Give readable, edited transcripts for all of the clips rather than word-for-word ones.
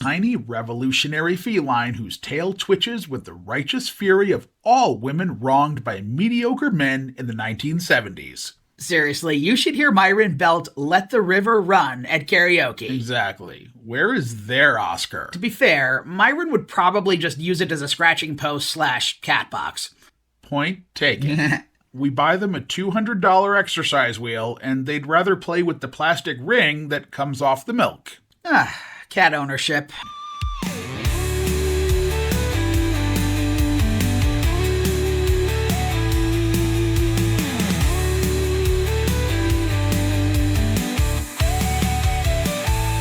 Tiny revolutionary feline whose tail twitches with the righteous fury of all women wronged by mediocre men in the 1970s. Seriously, you should hear Myron belt Let the River Run at karaoke. Exactly. Where is their Oscar? To be fair, Myron would probably just use it as a scratching post / cat box. Point taken. We buy them a $200 exercise wheel, and they'd rather play with the plastic ring that comes off the milk. Cat ownership.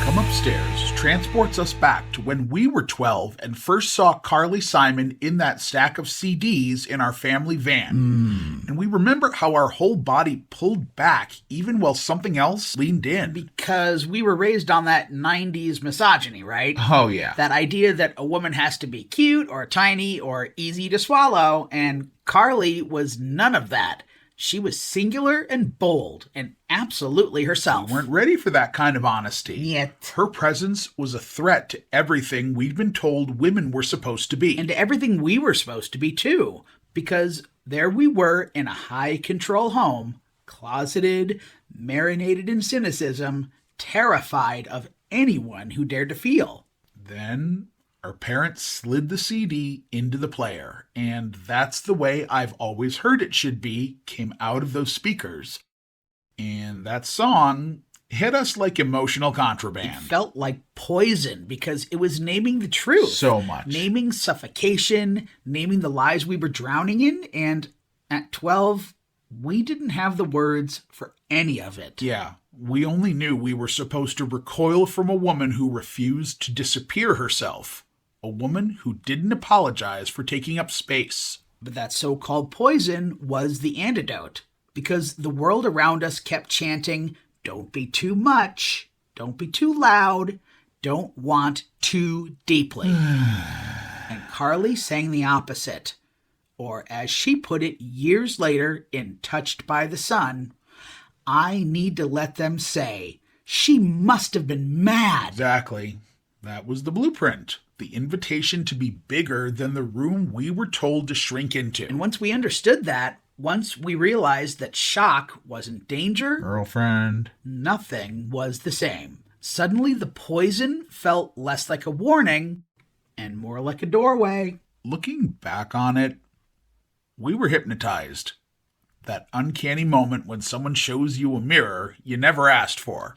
Come Upstairs transports us back to when we were 12 and first saw Carly Simon in that stack of CDs in our family van. And we remember how our whole body pulled back even while something else leaned in. Because we were raised on that 90s misogyny, right? Oh, yeah. That idea that a woman has to be cute or tiny or easy to swallow, and Carly was none of that. She was singular and bold and absolutely herself. We weren't ready for that kind of honesty. Yet. Her presence was a threat to everything we'd been told women were supposed to be. And to everything we were supposed to be, too. Because there we were in a high-control home, closeted, marinated in cynicism, terrified of anyone who dared to feel. Then our parents slid the CD into the player, and That's the Way I've Always Heard It Should Be came out of those speakers. And that song hit us like emotional contraband. It felt like poison because it was naming the truth. So much. Naming suffocation, naming the lies we were drowning in, and at 12, we didn't have the words for any of it. Yeah, we only knew we were supposed to recoil from a woman who refused to disappear herself. A woman who didn't apologize for taking up space. But that so-called poison was the antidote, because the world around us kept chanting, don't be too much, don't be too loud, don't want too deeply. And Carly sang the opposite. Or as she put it years later in Touched by the Sun, I need to let them say, she must have been mad. Exactly. That was the blueprint. The invitation to be bigger than the room we were told to shrink into. And once we understood that, once we realized that shock wasn't danger, girlfriend, nothing was the same. Suddenly the poison felt less like a warning and more like a doorway. Looking back on it, we were hypnotized. That uncanny moment when someone shows you a mirror you never asked for.